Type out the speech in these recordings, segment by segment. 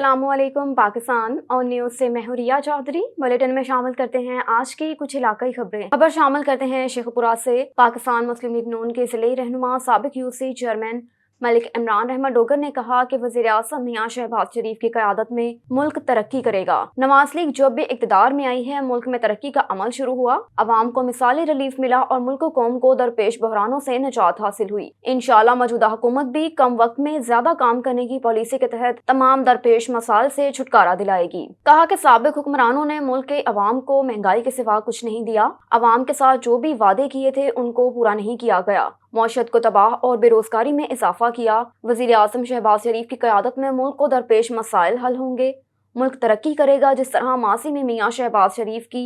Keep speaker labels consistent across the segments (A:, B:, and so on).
A: अस्सलामुअलैकुम पाकिस्तान और न्यूज़ से मैं हूं रिया चौधरी। बुलेटिन में शामिल करते हैं आज की कुछ इलाकाई खबरें। शामिल करते हैं शेखपुरा से। पाकिस्तान मुस्लिम लीग नून के ज़िले रहनुमा साबिक यूसी चेयरमैन मलिक इमरान रहमत डोगर ने कहा कि वज़ीर आज़म मियां शहबाज शरीफ की क़यादत में मुल्क तरक्की करेगा। नवाज लीग जब भी इक़्तिदार में आई है, मुल्क में तरक्की का अमल शुरू हुआ, अवाम को मिसाली रिलीफ मिला और मुल्क कौम को दरपेश बहरानों से निजात हासिल हुई। इंशाअल्लाह मौजूदा हुकूमत भी कम वक्त में ज्यादा काम करने की पॉलिसी के तहत तमाम दरपेश मसाइल से छुटकारा दिलाएगी। कहा कि साबिक हुक्मरानों ने मुल्क के अवाम को महंगाई के सिवा कुछ नहीं दिया। अवाम के साथ जो भी वादे किए थे उनको पूरा नहीं किया गया। मौशत को तबाह और बेरोजगारी में इजाफा किया। वज़ीर आज़म शहबाज शरीफ की क़यादत में मुल्क को दरपेश मसाइल हल होंगे, मुल्क तरक्की करेगा। जिस तरह मासी में मियां शहबाज शरीफ की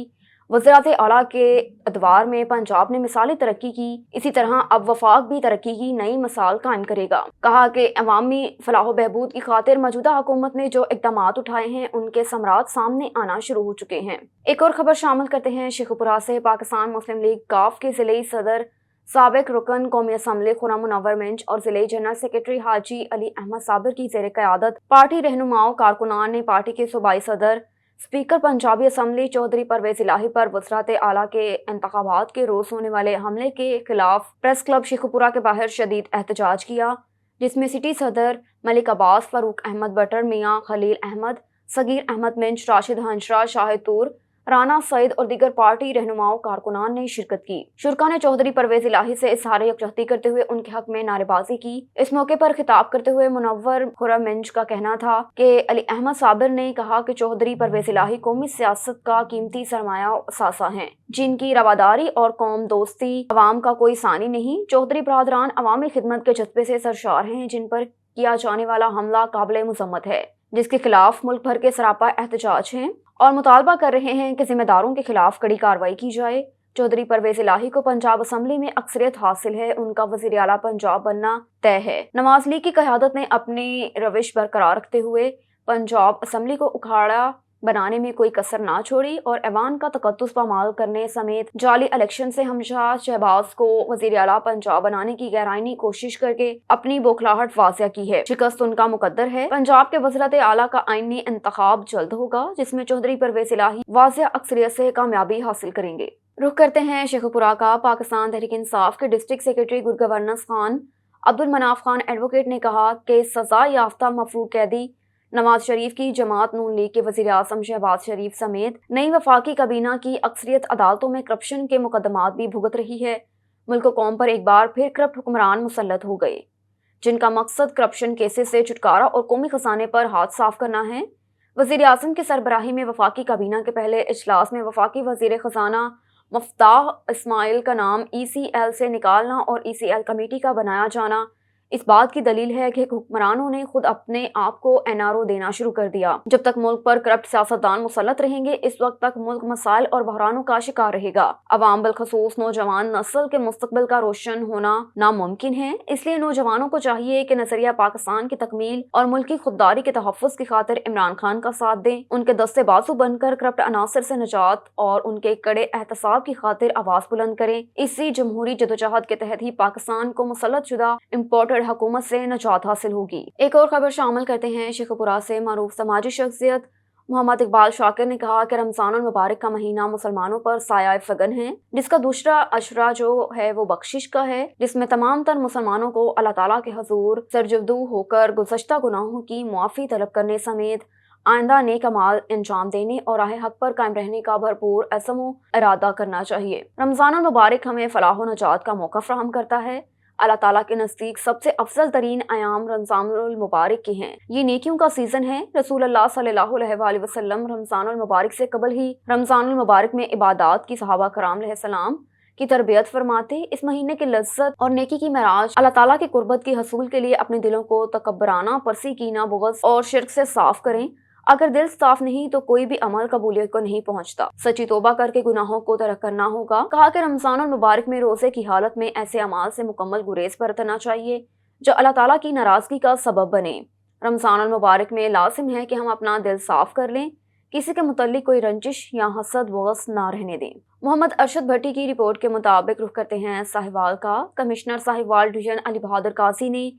A: वज़ीरात आला के अदवार में पंजाब ने मिसाली तरक्की की, इसी तरह अब वफाक भी तरक्की की नई मिसाल कायम करेगा। कहा कि अवामी फलाह बहबूद की खातिर मौजूदा हुकूमत ने जो इक़दामात उठाए हैं उनके समरात सामने आना शुरू हो चुके हैं। एक और खबर शामिल करते हैं शेखपुरा से। पाकिस्तान मुस्लिम लीग काफ के ज़िले सदर साबिक रुकन कौमी असम्बली खुर्रम मुनव्वर मिंज और ज़िले जनरल सेक्रेटरी हाजी अली अहमद साबिर की ज़ेर क़यादत पार्टी रहनुमाओं कारकुनान ने पार्टी के सूबाई सदर स्पीकर पंजाबी असम्बली चौधरी परवेज़ इलाही पर वज़ीरात आला के इंतखाबात के रोज़ होने वाले हमले के खिलाफ प्रेस क्लब शेखपुरा के बाहर शदीद एहतजाज किया, जिसमें सिटी सदर मलिक अब्बास, फ़ारूक अहमद बटर, मियाँ खलील अहमद, सगीर अहमद मिंज, राशिद हंसरा, शाहिद तूर, राना सईद और दीगर पार्टी रहनुमाओं कारकुनान ने शिरकत की। शुरका ने चौधरी परवेज़ इलाही से इज़हार यकजहती करते हुए उनके हक में नारेबाजी की। इस मौके पर खिताब करते हुए मुनव्वर खुर्रम मिंज का कहना था कि अली अहमद साबिर ने कहा कि चौधरी परवेज़ इलाही कौमी सियासत का कीमती सरमाया सासा हैं, जिनकी रवादारी और कौम दोस्ती अवाम का कोई सानी नहीं। चौधरी बरादरान अवामी खिदमत के जज्बे से सरशार हैं, जिन पर किया जाने वाला हमला काबिल मुज़म्मत है, जिसके खिलाफ मुल्क भर के सरापा एहतजाज हैं और मुतालबा कर रहे हैं कि जिम्मेदारों के खिलाफ कड़ी कार्रवाई की जाए। चौधरी परवेज़ इलाही को पंजाब असम्बली में अक्सरियत हासिल है, उनका वज़ीर आला पंजाब बनना तय है। नवाज लीग की क़यादत ने अपनी रविश बरकरार रखते हुए पंजाब असम्बली को उखाड़ा बनाने में कोई कसर ना छोड़ी और ऐवान का तकद्दुस पामाल करने समेत जाली इलेक्शन से हमेशा शहबाज को वज़ीर आला पंजाब बनाने की गहराइनी कोशिश करके अपनी बौखलाहट वाज़िया की है। शिकस्त उनका मुकद्दर है। पंजाब के वज़ीरात आला का आईनी इंतखाब जल्द होगा, जिसमें चौधरी परवेज़ इलाही वाज़िया अक्सरियत से कामयाबी हासिल करेंगे। रुख करते हैं शेखपुरा का। पाकिस्तान तहरीक इंसाफ के district secretary good governance Khan Abdul Manaf Khan advocate ने कहा कि सजा याफ्ता मफरूर कैदी नवाज शरीफ की जमात नून लीग के वज़ीर आज़म शहबाज शरीफ समेत नई वफाकी काबीना की अक्सरियत अदालतों में करप्शन के मुकदमात भी भुगत रही है। मुल्क कौम पर एक बार फिर करप्ट हुक्मरान मुसल्लत हो गए, जिनका मकसद करप्शन केसेस से छुटकारा और कौमी खजाने पर हाथ साफ करना है। वज़ीर आज़म की सरबराही में वफाकी काबीना के पहले इजलास में वफाकी वज़ीर खजाना मुफ्ताह इस्माइल का नाम ECL से निकालना और ECL कमेटी का बनाया जाना इस बात की दलील है कि हुक्मरानों ने खुद अपने आप को NRO देना शुरू कर दिया। जब तक मुल्क पर करप्ट सियासतदान मुसल्लत रहेंगे, इस वक्त तक मुल्क मसाइल और बहरानों का शिकार रहेगा। अवाम बलखसूस नौजवान नस्ल के मुस्तकबिल का रोशन होना नामुमकिन है, इसलिए नौजवानों को चाहिए कि नजरिया पाकिस्तान की तकमील और मुल्की खुददारी के तहफ़्फ़ुज़ की खातिर इमरान खान का साथ दें, उनके दस्ते बाजू बनकर करप्ट अनासर से निजात और उनके कड़े एहतसाब की खातिर आवाज़ बुलंद करें। इसी जमहूरी जदोजहद के तहत ही पाकिस्तान को मुसल्लत शुदा इम्पोर्टेड हुकूमत से निजात हासिल होगी। एक और खबर शामिल करते हैं शेखपुरा से। मारूफ समाजी शख्सियत मोहम्मद इकबाल शाकिर ने कहा कि रमज़ानुल मुबारक का महीना मुसलमानों पर साया फगन है, जिसका दूसरा अशरा जो है वो बख्शिश का है, जिसमें तमाम तर मुसलमानों को अल्लाह ताला के हजूर सरजदू होकर गुज़श्ता गुनाहों की मुआफ़ी तलब करने समेत आइंदा नेक अमाल अंजाम देने और राह हक पर कायम रहने का भरपूर अज़्म इरादा करना चाहिए। रमज़ानुल मुबारक हमें फलाह व नजात का मौका फराहम करता है। अल्लाह ताला के नज़दीक सबसे अफजल तरीन अयाम रमज़ानुल मुबारक के हैं। ये नेकियों का सीज़न है। रसूलुल्लाह सल्लल्लाहु अलैहि वसल्लम रमज़ानुल मुबारक से कबल ही रमज़ानुल मुबारक में इबादात की सहाबा कराम अलैहिस्सलाम की तरबियत फरमाते। इस महीने की लज्जत और नेकी की महराज अल्लाह ताला की कुर्बत की हसूल के लिए अपने दिलों को तकब्बराना, परसी, कीना, बुग़्ज़ और शिर्क से साफ करें। अगर दिल साफ नहीं तो कोई भी अमल कबूलियत को नहीं पहुंचता। सच्ची तौबा करके गुनाहों को तरक करना होगा। कहा कि रमज़ानुल मुबारक में रोजे की हालत में ऐसे अमाल से मुकम्मल गुरेज बरतना चाहिए जो अल्लाह ताला की नाराजगी का सबब बने। रमज़ानुल मुबारक में लाजिम है कि हम अपना दिल साफ कर लें, किसी के मुतल्लिक कोई रंजिश या हसद बुग़्ज़ ना रहने दें। मोहम्मद अरशद भट्टी की रिपोर्ट के मुताबिक रुख करते हैं साहिवाल का। कमिश्नर साहिवाल डिवीजन अली बहादुर काजी ने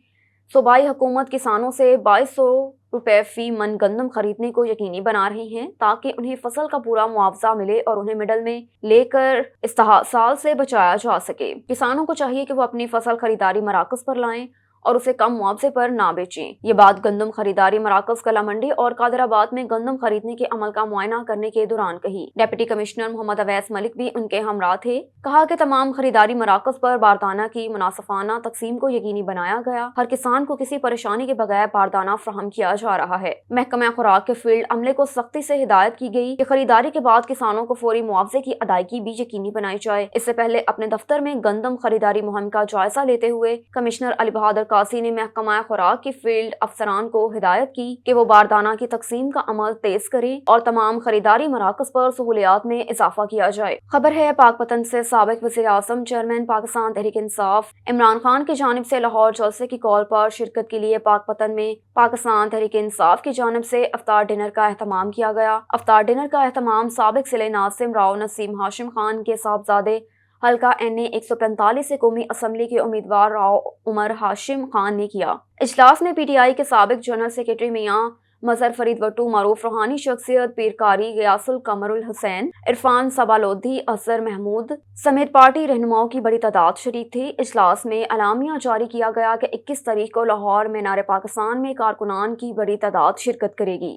A: सूबाई हुकूमत किसानों से 2200 रुपए फी मन गंदम खरीदने को यकीनी बना रही हैं ताकि उन्हें फसल का पूरा मुआवजा मिले और उन्हें मिडल में लेकर इस्तेहसाल से बचाया जा सके। किसानों को चाहिए कि वो अपनी फसल खरीदारी मराकज पर लाएं और उसे कम मुआवजे पर ना बेचें। ये बात गंदम खरीदारी मराकज कला मंडी और कादराबाद में गंदम खरीदने के अमल का मुआयना करने के दौरान कही। डिप्टी कमिश्नर मोहम्मद अवैस मलिक भी उनके हमरा थे। कहा कि तमाम खरीदारी मराकज पर बारदाना की मुनासिफाना तकसीम को यकीनी बनाया गया। हर किसान को किसी परेशानी के बगैर बारदाना फराहम किया जा रहा है। महकमा खुराक के फील्ड अमले को सख्ती से हिदायत की गई कि खरीदारी के बाद किसानों को फौरी मुआवजे की अदायगी भी यकीनी बनाई जाए। इससे पहले अपने दफ्तर में गंदम खरीदारी मुहिम का जायजा लेते हुए कमिश्नर अली बहादुर कासी ने महकमा खुराक की फील्ड अफसरान को हिदायत की कि वो बारदाना की तकसीम का अमल तेज करें और तमाम खरीदारी मराकज पर सहूलियात में इजाफा किया जाए। खबर है पाकपतन से साबिक वज़ीर आज़म चेयरमैन पाकिस्तान तहरीक इंसाफ इमरान खान की जानिब से लाहौर जलसे की कॉल पर शिरकत के लिए पाकपतन में पाकिस्तान तहरीक इंसाफ की जानिब से अफ्तार डिनर का एहतमाम किया गया। अफ्तार डिनर का एहतमाम साबिक सिले नासिम राव नसीम हाशिम खान के साहबजादे हल्का NA 145 से कौमी असम्बली के उम्मीदवार राव उमर हाशिम खान ने किया। इजलास में PTI के साबिक जनरल सेक्रेटरी मियां मजहर फरीद वट्टू, मारूफ रूहानी शख्सियत पीरकारी गयासुल कमरुल हुसैन, इरफान सबालोधी, असर महमूद समेत पार्टी रहनुमाओं की बड़ी तादाद शरीक थी। इजलास में अलामिया जारी किया गया कि 21 तारीख को लाहौर मीनार पाकिस्तान में कारकुनान की बड़ी तादाद शिरकत करेगी।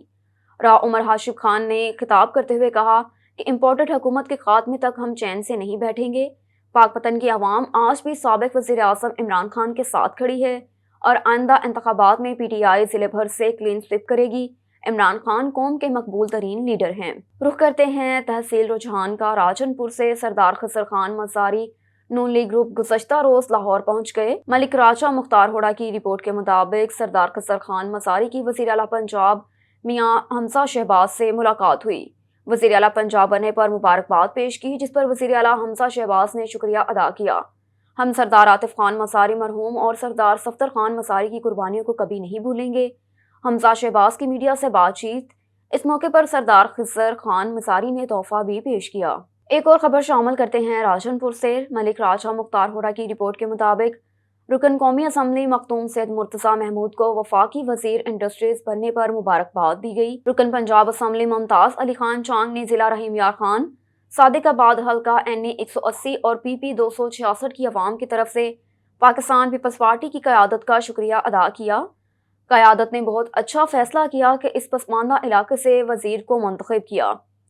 A: राव उमर हाशिम खान ने खिताब करते हुए कहा कि इम्पोर्टेड हुकूमत के खात्मे तक हम चैन से नहीं बैठेंगे। पाकपतन की आवाम आज भी साबिक वज़ीर आज़म इमरान खान के साथ खड़ी है और आइंदा इंतखाबात में PTI जिले भर से क्लीन स्विप करेगी। इमरान खान कौम के मकबूल तरीन लीडर हैं। रुख करते हैं तहसील रुझान का। राजनपुर से सरदार खसर खान मसारी नून लीग ग्रुप गुज़श्ता रोज लाहौर पहुंच गए। मलिक राजा मुख्तार होड़ा की रिपोर्ट के मुताबिक सरदार खसर खान मसारी की वज़ीर आला पंजाब मियां हमजा शहबाज से मुलाकात हुई। वज़ीर आला पंजाब बनने पर मुबारकबाद पेश की, जिस पर वज़ीर आला हमजा शहबाज ने शुक्रिया अदा किया। हम सरदार आतिफ खान मसारी मरहूम और सरदार सफ्तर खान मसारी की कुर्बानियों को कभी नहीं भूलेंगे। हमजा शहबाज की मीडिया से बातचीत। इस मौके पर सरदार खसर खान मसारी ने तोहफा भी पेश किया। एक और खबर शामिल करते हैं राजनपुर से। मलिक राजा मुख्तार होड़ा की रिपोर्ट के मुताबिक रुकन कौमी असम्बली मखदूम सैयद मुर्तज़ा महमूद को वफाकी वज़ीर इंडस्ट्रीज बनने पर मुबारकबाद दी गई। रुकन पंजाब असम्बली मुमताज़ अली खान चांग ने जिला रहीम यार खान, सादिकाबाद हल्का NA 180 और PP 266 की अवाम की तरफ से पाकिस्तान पीपल्स पार्टी की क़यादत का शुक्रिया अदा किया। क़यादत ने बहुत अच्छा फैसला किया कि इस पसमानदा इलाके से वज़ीर को मुंतखब किया।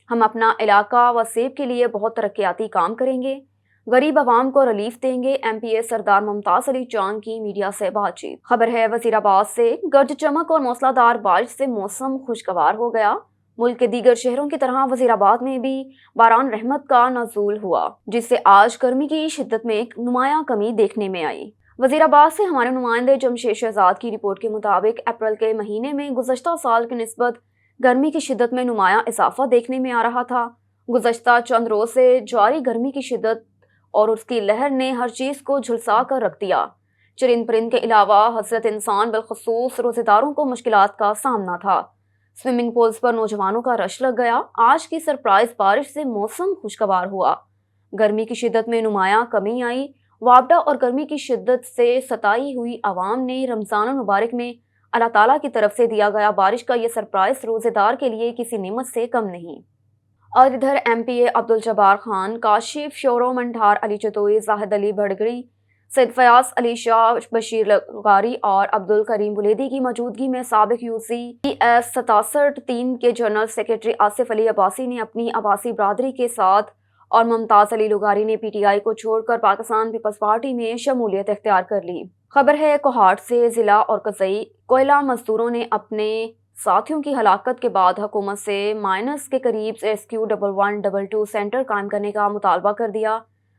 A: हम अपना इलाका व सेब के लिए बहुत तरक्याती काम करेंगे, गरीब आवाम को रिलीफ देंगे। MPA सरदार मुमताज़ अली चांग की मीडिया से बातचीत। खबर है वज़ीराबाद से। गर्ज चमक और मौसलाधार बारिश से मौसम खुशगवार हो गया। मुल्क के दीगर शहरों की तरह वज़ीराबाद में भी बारान रहमत का नज़ूल हुआ, जिससे आज गर्मी की शिद्दत में एक नुमाया कमी देखने में आई। वज़ीराबाद से हमारे नुमाइंदे जमशेद शहजाद की रिपोर्ट के मुताबिक अप्रैल के महीने में गुज़श्ता साल की निस्बत गर्मी की शिद्दत में नुमाया इजाफा देखने में आ रहा था। गुज़श्ता चंद रोज से जारी गर्मी की शिद्दत और उसकी लहर ने हर चीज़ को झुलसा कर रख दिया। चरिंद परिंद के अलावा हसरत इंसान बिलखसूस रोज़ेदारों को मुश्किलात का सामना था। स्विमिंग पूल्स पर नौजवानों का रश लग गया। आज की सरप्राइज बारिश से मौसम खुशगवार हुआ। गर्मी की शिद्दत में नुमाया कमी आई। वापडा और गर्मी की शिद्दत से सताई हुई आवाम ने रमज़ान मुबारक में अल्लाह ताला की तरफ से दिया गया बारिश का ये सरप्राइज रोज़ेदार के लिए किसी नेमत से कम नहीं। और इधर MPA अब्दुल जब्बार खान, काशिफ शोरो मंठार, अली चतोई, जाहिद अली भड़गड़ी, सैयद फयाज अली शाह, बशीर लगारी और अब्दुल करीम बुलेदी की मौजूदगी में साबिक UC PS 67-3 के जनरल सेक्रेटरी आसिफ अली अब्बासी ने अपनी अब्बासी बरादरी के साथ और मुमताज़ अली लुगारी ने PTI को छोड़कर पाकिस्तान पीपल्स पार्टी में शमूलियत इख्तियार कर ली। खबर है कोहाट से। जिला और कज़ई कोयला मजदूरों ने अपने साथियों की हलाकत के बाद हुकूमत से माइनस के करीब रेस्क्यू 1112 सेंटर कायम करने का मुतालबा कर दिया।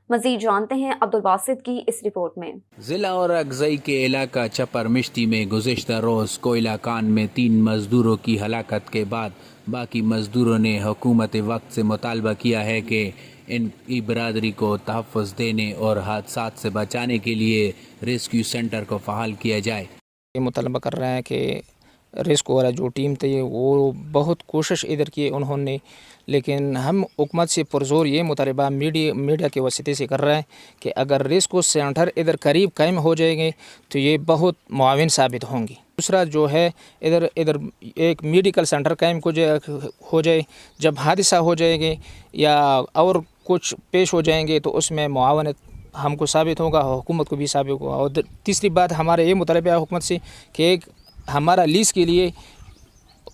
A: मजीद जानते हैं अब्दुल बासित की इस रिपोर्ट में।
B: जिला और अगजई के इलाका चपर मिश्ती में गुज़िश्ता रोज़ कोयला कान में 3 मजदूरों की हलाकत के बाद बाकी मजदूरों ने हुकूमत वक्त से मुतालबा किया है कि इनकी बरादरी को तहफ़्फ़ुज़ देने और हादसात से बचाने के लिए रेस्क्यू सेंटर को फ़हाल किया जाए।
C: ये मुतालबा कर रहे हैं कि रेस्क्यू वाला जो टीम थी वो बहुत कोशिश इधर की उन्होंने, लेकिन हम हुकूमत से पुरजोर ये मुतालबा मीडिया के वसीले से कर रहे हैं कि अगर रेस्क्यू सेंटर इधर करीब कायम हो जाएंगे तो ये बहुत मुआविन साबित होंगी। दूसरा जो है इधर इधर एक मेडिकल सेंटर कायम हो जाए, जब हादसा हो जाएंगे या और कुछ पेश हो जाएंगे तो उसमें मुआवनत हमको साबित होगा, हुकूमत को भी साबित होगा। और तीसरी बात हमारे ये मुतालबा है हुकूमत से कि एक हमारा लीज़ के लिए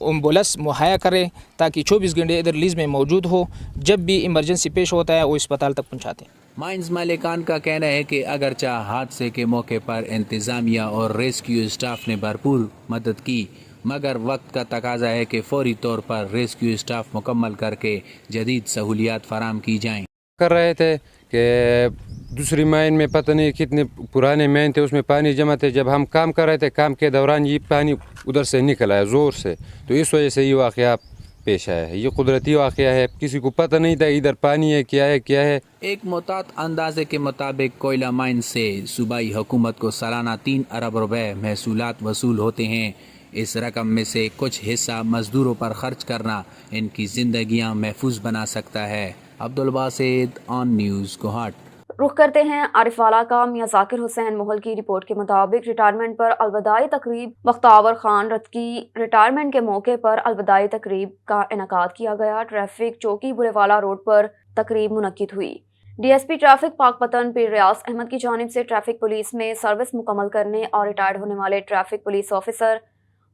C: एम्बुलेंस मुहैया करें ताकि 24 घंटे इधर लीज़ में मौजूद हो, जब भी इमरजेंसी पेश होता है वो अस्पताल तक पहुँचाते हैं।
B: माइंस मालिकान का कहना है कि अगरचा हादसे के मौके पर इंतज़ामिया और रेस्क्यू स्टाफ ने भरपूर मदद की, मगर वक्त का तकाजा है कि फौरी तौर पर रेस्क्यू स्टाफ मुकम्मल करके जदीद सहूलियात फराम की जाएँ।
D: कर रहे थे कि दूसरी माइन में पता नहीं कितने पुराने माइन थे, उसमें पानी जमा थे। जब हम काम कर रहे थे, काम के दौरान ये पानी उधर से निकल आया ज़ोर से, तो इस वजह से ये वाक़या पेश आया है। ये कुदरती वाक़या है, किसी को पता नहीं था इधर पानी है क्या है।
B: एक मुतात अंदाजे के मुताबिक कोयला माइन से सूबाई हुकूमत को सालाना 3 अरब रुपए महसूलात वसूल होते हैं। इस रकम में से कुछ हिस्सा मज़दूरों पर खर्च करना इनकी ज़िंदगियाँ महफूज बना सकता है। Abdul Basit on news Kohat.
A: रुख करते हैं आरिफवाला का। मियां जाकिर हुसैन मोहल की रिपोर्ट के मुताबिक रिटायरमेंट पर अलविदाई तकरीब बख्तावर खान रत की रिटायरमेंट के मौके पर अलविदाई तकरीब का इनेकाद किया गया। ट्रैफिक चौकी बुरेवाला रोड पर तकरीब मुनक्किद हुई। DSP ट्रैफिक पाकपतन पीर रियाज अहमद की जानिब से ट्रैफिक पुलिस में सर्विस मुकम्मल करने और रिटायर्ड होने वाले traffic police officer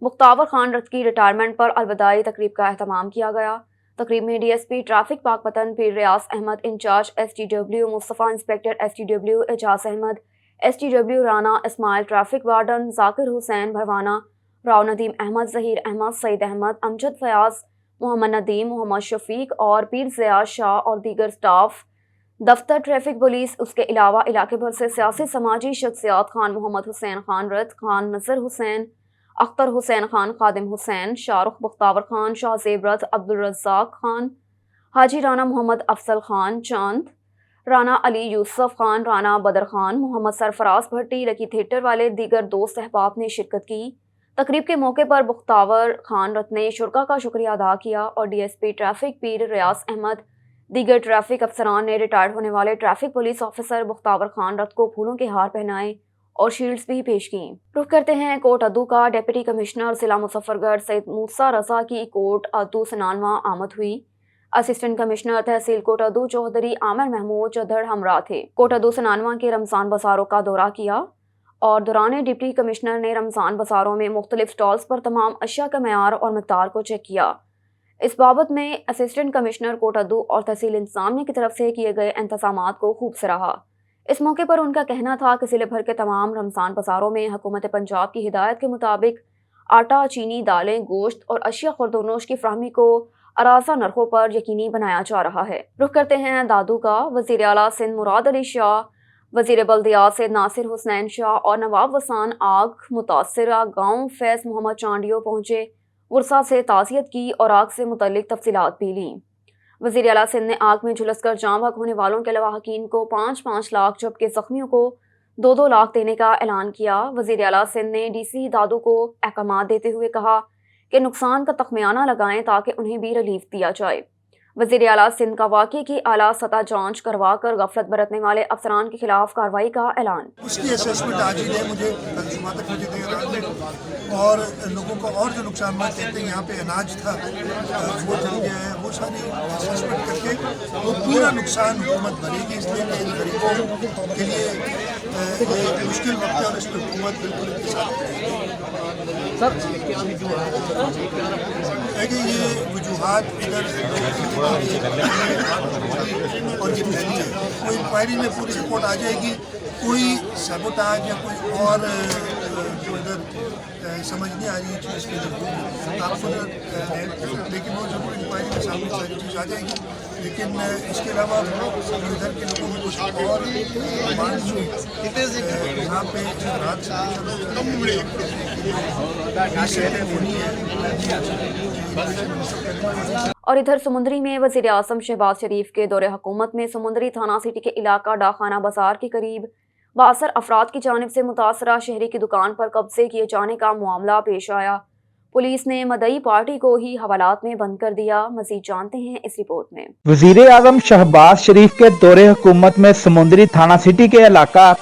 A: Bakhtawar Khan रत की रिटायरमेंट पर अलविदाई तकरीब का एहतमाम किया गया। तकरीब में DSP traffic Pakpattan Pir Riaz Ahmad, incharge STW Mustafa, inspector STW Ejaz Ahmad, STW Rana Ismail, traffic warden Zakir Hussain Bharwana, Rao Nadeem Ahmad, Zaheer Ahmad, Saeed Ahmad, Amjad Fayyaz, Muhammad Nadeem, Muhammad Shafiq और पीर ज़ियाद शाह और दीगर स्टाफ दफ्तर ट्रैफिक पुलिस, उसके अलावा इलाके भर से सियासी समाजी शख्सियात खान मोहम्मद हुसैन खान रत, खान नज़र हुसैन, अख्तर हुसैन खान, खादिम हुसैन, शाहरुख बख्तावर खान, शाहजेब रत, अब्दुल रज़्ज़ाक खान, हाजी राना मोहम्मद अफजल खान, चांद राना, अली यूसुफ खान, राना बदर खान, मोहम्मद सरफराज भट्टी, लकी थिएटर वाले दीगर दोस्त अहबाब ने शिरकत की। तकरीब के मौके पर बख्तावर खान रत ने शुरका का शुक्रिया अदा किया और DSP ट्रैफिक पीर रियाज अहमद, दीगर ट्रैफिक अफसरान ने रिटायर्ड होने वाले traffic police officer Bakhtawar Khan रत को फूलों के हार पहनाए और शील्ड्स भी पेश की। रुख करते हैं कोट अद्दू का। डिप्टी कमिश्नर जिला मुजफ्फरगढ़ सैयद मूसा रजा की कोट अद्दू सनानवा आमद हुई। असिस्टेंट कमिश्नर तहसील कोट अद्दू चौधरी आमिर महमूद चौधर हमरा थे। कोट अद्दू सनानवा के रमज़ान बाज़ारों का दौरा किया और दौरान डिप्टी कमिश्नर ने रमज़ान बाज़ारों में मुख्तलिफ स्टॉल्स पर तमाम अशिया का मयार और मिक़दार को चेक किया। इस बाबत में असिस्टेंट कमिश्नर कोट अद्दू और तहसील इंतज़ामिया की तरफ से किए गए इंतज़ामात को खूब सराहा। इस मौके पर उनका कहना था कि ज़िले भर के तमाम रमज़ान बाज़ारों में हुकूमत पंजाब की हिदायत के मुताबिक आटा, चीनी, दालें, गोश्त और अशिया खुर्दोनोश की फ़राहमी को अराज़ा नरखों पर यकीनी बनाया जा रहा है। रुख करते हैं दादू का। वज़ीर आला सिंध मुराद अली शाह, वज़ीर बल्दियात से नासिर हुसैन शाह और नवाब वसान आग मुतासरा गाँव फैज़ मोहम्मद चांडियो पहुँचे। वर्षा से ताज़ियत की और आग से मुतल्लिक तफसीलात भी लीं। वज़ीर आला सिंध ने आग में झुलस कर जाँ बहक होने वालों के लवाहकीन को 5-5 लाख जबकि ज़ख्मियों को 2-2 लाख देने का ऐलान किया। वज़ीर आला सिंध ने DC दादू को अहकामात देते हुए कहा कि नुकसान का तखमियाना लगाएं ताकि उन्हें भी रिलीफ दिया जाए। वज़ीर आला सिंध का वाक़े की आला सतह जांच करवा कर गफलत बरतने वाले अफसरान के खिलाफ कार्रवाई का ऐलान।
E: उसकी असेसमेंट आज ही है मुझे तक मुझे दे और लोगों को और जो नुकसान कहते हैं यहाँ पे अनाज था वो जल गया है, वो सारी असेसमेंट करके वो पूरा नुकसान हुकूमत भरेगी। इसलिए मैं इन गरीबों के लिए ये मुश्किल वक्त है और इसमें हुकूमत बिल्कुल इनके साथ है कि ये वजूहात इधर और ये फैली है। कोई इंक्वायरी में पूरी रिपोर्ट आ जाएगी, कोई सैबोटाज या कोई और जो इधर समझ नहीं आ रही है चीज़ के लिए आपको लेकिन वो जरूर इंक्वायरी में सामने सारी चीज़ आ जाएगी। लेकिन इसके अलावा इधर के लोगों को कुछ और यहाँ पे रात
A: और इधर समुंदरी में वज़ीर आज़म शहबाज शरीफ के दौरे हुकूमत में समुंदरी थाना सिटी के इलाका डाखाना बाजार के करीब 62 अफराद की जानिब से मुतासरा शहरी की दुकान पर कब्जे किए जाने का मामला पेश आया। पुलिस ने मदई पार्टी को ही हवालात में बंद कर दिया। मजीद जानते हैं इस रिपोर्ट में।
F: वज़ीर आज़म शहबाज शरीफ के दौरे हुकूमत में समुंदरी थाना सिटी के इलाका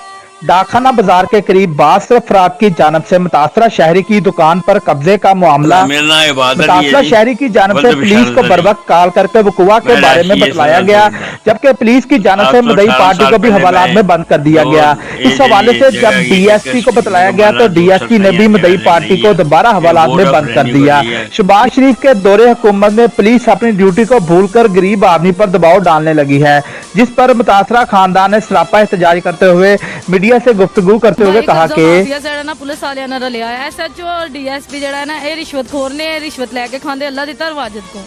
F: डाकखाना बाजार के करीब 62 अफराद की जानब से मुतासरा शहरी की दुकान पर कब्जे का मामला। मुतासरा शहरी की जानब से पुलिस को बरवक्त कॉल करके वकुआ के बारे में बतलाया गया, जबकि पुलिस की जानब से मुद्दई पार्टी को भी हवालात में बंद कर दिया गया। इस हवाले से जब डीएसपी को बतलाया गया तो डीएसपी ने भी मुद्दई पार्टी को दोबारा हवालात में बंद कर दिया। शहबाज शरीफ के दौरे हुकूमत में पुलिस अपनी ड्यूटी को भूलकर गरीब आदमी पर दबाव डालने लगी है, जिस पर मुतासरा खानदान ने सरापा एहतजाज करते हुए मीडिया से गुफ्तगू करते हुए कहा कि
G: पुलिस वाले ने रलिया SHO और DSP जड़ा है ना, ये रिश्वतखोर ने रिश्वत लैके खांदे अल्लाह दी तरवाजत को,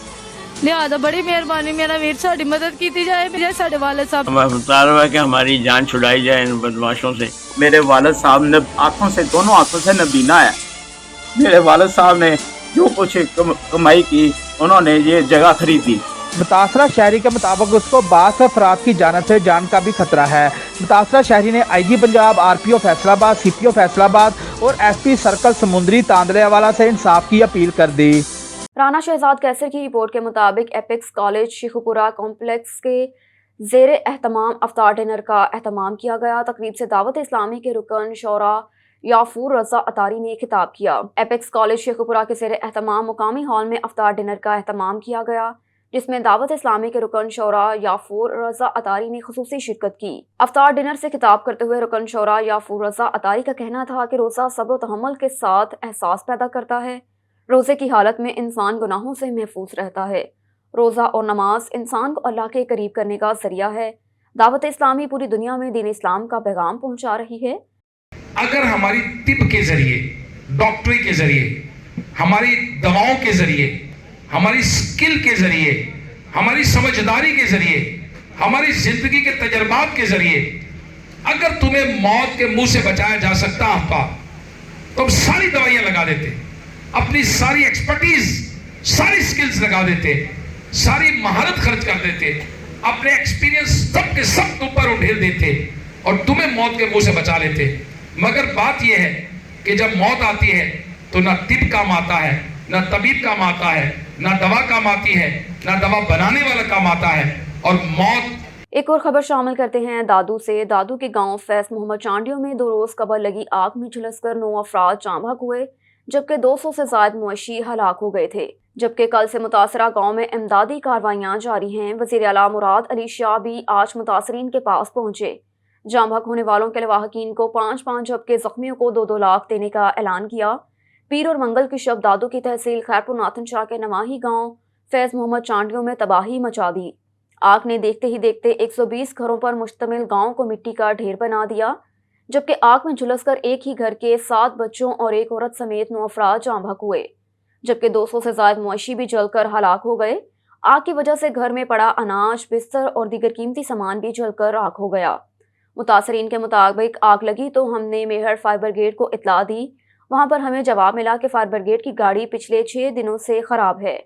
G: लिहाजा बड़ी मेहरबानी मेरा वीर साड़ी मदद की जाए। मेरे साढ़े वालिद साहब
H: मुतालबा है कि हमारी जान छुड़ाई जाए इन बदमाशों से। मेरे वालिद साहब ने आंखों से, दोनों आंखों से नबीना है। मेरे वालिद साहब ने जो कुछ कमाई की, उन्होंने ये जगह खरीदी।
F: मुतासरा शहरी के मुताबिक उसको 62 अफराद की जानब से जान का भी खतरा है। मुतासरा शहरी ने IG Punjab, RPO Faisalabad, CPO Faisalabad और SP सर्कल समुंदरी तांदलेवाला से इंसाफ की अपील कर दी।
A: राना शहजाद कैसर की रिपोर्ट के मुताबिक एपेक्स कॉलेज शेखुपुरा कॉम्प्लेक्स के ज़ेर एहतमाम अफ्तार डिनर का एहतमाम किया गया। तकरीब से दावत इस्लामी के रुकन शौरा याफूर रज़ा अतारी ने खिताब किया। एपेक्स कॉलेज शेखुपुरा के ज़ेर एहतमाम मुकामी हॉल में अफ्तार डिनर का एहतमाम किया गया, जिसमें दावत इस्लामी के रुकन शौरा याफूर रज़ा अतारी ने खुसूसी शिरकत की। अफ्तार डिनर से खिताब करते हुए रुकन शौरा याफूर रज़ा अतारी का कहना था कि रोज़ा सब्र व तहम्मुल के साथ एहसास पैदा करता है। रोज़े की हालत में इंसान गुनाहों से महफूज रहता है। रोज़ा और नमाज इंसान को अल्लाह के करीब करने का जरिया है। दावत इस्लामी पूरी दुनिया में दीन इस्लाम का पैगाम पहुँचा रही है।
I: अगर हमारी तिब के जरिए, डॉक्टरी के जरिए, हमारी दवाओं के जरिए, हमारी स्किल के जरिए, हमारी समझदारी के जरिए, हमारी जिंदगी के तजर्बात के जरिए अगर तुम्हें मौत के मुंह से बचाया जा सकता आपका, तो हम सारी दवाइयां लगा देते, अपनी सारी एक्सपर्टीज, सारी स्किल्स लगा देते, सारी महारत खर्च कर देते, अपने एक्सपीरियंस सब के सब ऊपर उठेल देते और तुम्हें मौत के मुंह से बचा लेते। मगर बात यह है कि जब मौत आती है तो ना तिब काम आता है, ना तबीब काम आता है, ना दवा काम आती है, ना दवा बनाने वाला काम आता है, और मौत।
A: एक और खबर शामिल करते हैं दादू से। दादू के गांव फैज मोहम्मद चांडियों में 2 रोज कबल लगी आग में झुलसकर 9 अफराद जाँ बहक हुए, जबकि 200 से ज्यादा मवेशी हलाक हो गए थे। जबकि कल से मुतासरा गांव में इमदादी कार्रवाइयां जारी हैं। वज़ीर आला मुराद अली शाह भी आज मुतासरीन के पास पहुंचे। जाँ बहक होने वालों के लवाहकीन को 5-5 जबकि जख्मियों को 2-2 लाख देने का ऐलान किया। पीर और मंगल की शब दादू की तहसील खैरपुर नाथन शाह के नवाही गांव फैज मोहम्मद चांडियों में तबाही मचा दी। आग ने देखते ही देखते 120 घरों पर मुश्तमिल गांव को मिट्टी का ढेर बना दिया, जबकि आग में झुलसकर एक ही घर के 7 बच्चों और एक औरत समेत 9 अफराद जाँ बहक हुए, जबकि 200 से ज्यादा मवेशी भी जलकर हलाक हो गए। आग की वजह से घर में पड़ा अनाज, बिस्तर और दीगर कीमती सामान भी जलकर राख हो गया। मुतासरीन के मुताबिक आग लगी तो हमने मेहर फायर ब्रिगेड को इतला दी। वहां पर हमें जवाब मिला कि फायर ब्रिगेड की गाड़ी पिछले 6 दिनों से खराब है,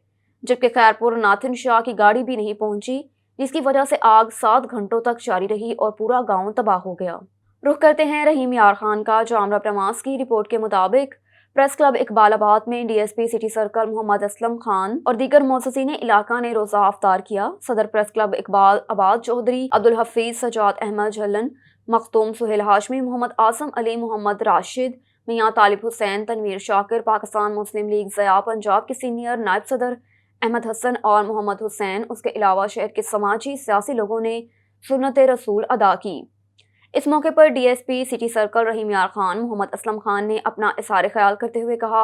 A: जबकि खैरपुर नाथन शाह की गाड़ी भी नहीं पहुंची, जिसकी वजह से आग 7 घंटों तक जारी रही और पूरा गांव तबाह हो गया। रुख करते हैं रहीम यार खान का। जामरा प्रमास की रिपोर्ट के मुताबिक प्रेस क्लब इकबालाबाद में DSP city circle Muhammad Aslam Khan और दीगर मोअज़्ज़िज़ीन इलाका ने रोज़ा अफ्तार किया। सदर प्रेस क्लब इकबालाबाद चौधरी अब्दुल हफीज, सजाद अहमद झल्लन, मखतूम सुहेल हाशमी, मोहम्मद आसम अली, मोहम्मद राशिद, मियाँ तालिब हुसैन, तनवीर शाकिर, पाकिस्तान मुस्लिम लीग ज़या पंजाब के सीनियर नायब सदर अहमद हसन और मोहम्मद हुसैन, उसके अलावा शहर के समाजी सियासी लोगों ने सुन्नत रसूल अदा की। इस मौके पर DSP सिटी सर्कल रहीम यार खान मोहम्मद असलम खान ने अपना इज़हार ख्याल करते हुए कहा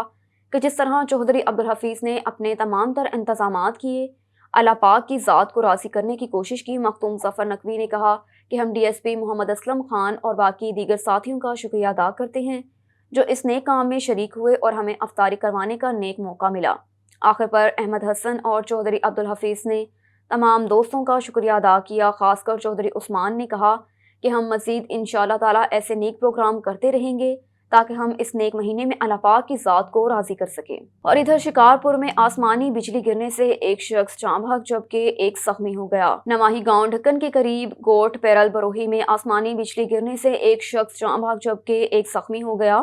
A: कि जिस तरह चौधरी अब्दुल हफीज़ ने अपने तमाम तर इंतज़ामात किए, अल्लाह पाक की ज़ात को राज़ी करने की कोशिश की। मखतूम ज़फ़र नकवी ने कहा कि हम DSP मोहम्मद असलम खान और बाकी दीगर साथियों का शुक्रिया अदा करते हैं जो इस नेक काम में शरीक हुए और हमें अफ्तारी करवाने का नेक मौका मिला। आखिर पर अहमद हसन और चौधरी अब्दुल हफीज़ ने तमाम दोस्तों का शुक्रिया अदा किया। ख़ासकर चौधरी उस्मान ने कहा कि हम मज़ीद इंशाअल्लाह ताला ऐसे नेक प्रोग्राम करते रहेंगे ताकि हम इस नेक महीने में अल्लाह पाक की ज़ात को राज़ी कर सकें। और इधर शिकारपुर में आसमानी बिजली गिरने से एक शख्स जाँ बहक जबकि एक जख्मी हो गया। नवाही गांव ढक्कन के करीब गोट पैरल बरोही में आसमानी बिजली गिरने से एक शख्स जाँ बहक जबकि एक जख्मी हो गया।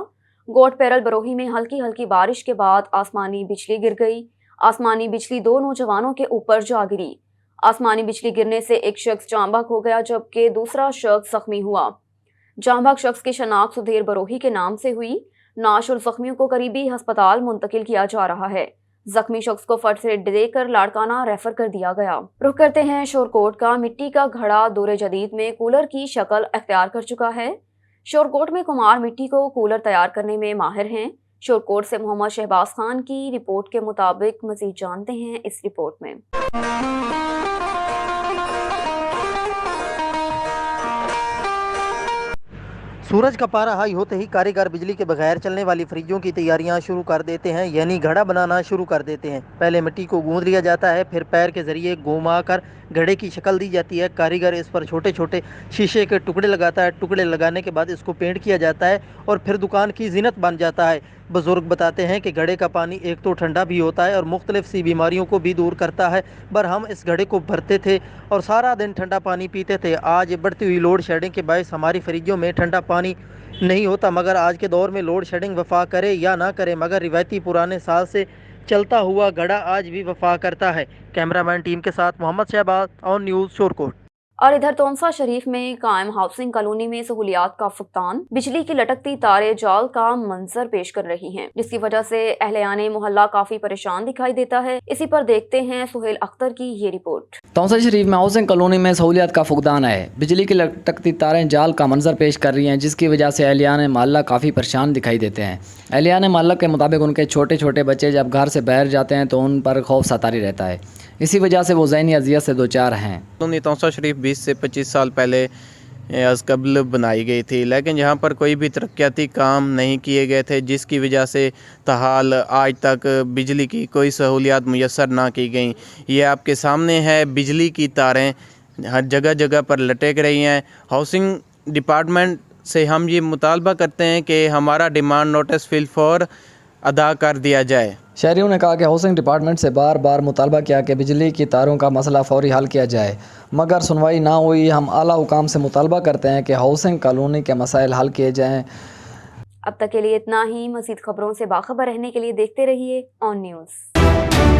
A: गोट पैरल बरोही में हल्की हल्की बारिश के बाद आसमानी बिजली गिर गई। आसमानी बिजली 2 नौजवानों के ऊपर जा गिरी। आसमानी बिजली गिरने से एक शख्स जाँ बहक हो गया जबकि दूसरा शख्स जख्मी हुआ। जाँ भाग शख्स की शनाख्त सुधीर बरोही के नाम से हुई। नाश और जख्मियों को करीबी अस्पताल मुंतकिल किया जा रहा है। जख्मी शख्स को फर्स्ट एड देकर लाड़काना रेफर कर दिया गया। रुख करते हैं शोरकोट का। मिट्टी का घड़ा दौरे जदीद में कूलर की शक्ल अख्तियार कर चुका है। शोरकोट में कुमार मिट्टी को कूलर तैयार करने में माहिर हैं। शोरकोट से मोहम्मद शहबाज खान की रिपोर्ट के मुताबिक मजीद जानते हैं इस रिपोर्ट में।
J: सूरज का पारा हाई होते ही कारीगर बिजली के बगैर चलने वाली फ्रिजों की तैयारियां शुरू कर देते हैं, यानी घड़ा बनाना शुरू कर देते हैं। पहले मिट्टी को गूंद लिया जाता है, फिर पैर के जरिए घुमा कर घड़े की शक्ल दी जाती है। कारीगर इस पर छोटे छोटे शीशे के टुकड़े लगाता है। टुकड़े लगाने के बाद इसको पेंट किया जाता है और फिर दुकान की जीनत बन जाता है। बुजुर्ग बताते हैं कि घड़े का पानी एक तो ठंडा भी होता है और मुख्तलिफ सी बीमारियों को भी दूर करता है। पर हम इस घड़े को भरते थे और सारा दिन ठंडा पानी पीते थे। आज बढ़ती हुई लोड शेडिंग के बायस हमारी फ्रिजों में ठंडा पानी नहीं होता। मगर आज के दौर में लोड शेडिंग वफा करे या ना करे, मगर रिवायती पुराने साल से चलता हुआ घड़ा आज भी वफा करता है। कैमरामैन टीम के साथ मोहम्मद शहबाज, ऑन न्यूज़, शोरकोट।
A: और इधर तोमसा शरीफ में कायम हाउसिंग कॉलोनी में सहूलियात का फुकदान, बिजली की लटकती तारें जाल का मंजर पेश कर रही हैं, जिसकी वजह से अहलियाने मोहल्ला काफी परेशान दिखाई देता है। इसी पर देखते हैं सुहेल अख्तर की ये रिपोर्ट।
K: तोमसा शरीफ में हाउसिंग कॉलोनी में सहूलियात का फुकदान है। बिजली की लटकती तारें जाल का मंजर पेश कर रही हैं, जिसकी वजह से अहलियाने मोहल्ला काफ़ी परेशान दिखाई देते हैं। अहलियाने मोहल्ला के मुताबिक उनके छोटे छोटे बच्चे जब घर से बाहर जाते हैं तो उन पर खौफ सतारी रहता है। इसी वजह से वो ज़हनी अजियत से दो चार हैं।
L: तोमसा शरीफ 20 से 25 साल पहले अज़कबल बनाई गई थी, लेकिन यहाँ पर कोई भी तरक्याती काम नहीं किए गए थे, जिसकी वजह से ताहाल आज तक बिजली की कोई सहूलियात मुयस्सर ना की गई। ये आपके सामने है, बिजली की तारें हर जगह जगह पर लटक रही हैं। हाउसिंग डिपार्टमेंट से हम ये मुतालबा करते हैं कि हमारा डिमांड नोटिस फिल फॉर अदा कर दिया जाए।
K: शहरियों ने कहा कि हाउसिंग डिपार्टमेंट से बार बार मुतालबा किया कि बिजली की तारों का मसला फौरी हल किया जाए, मगर सुनवाई ना हुई। हम आला हुकाम से मुतालबा करते हैं कि हाउसिंग कॉलोनी के मसाइल हल किए जाएं।
A: अब तक के लिए इतना ही। मज़ीद खबरों से बाखबर रहने के लिए देखते रहिए ऑन न्यूज़।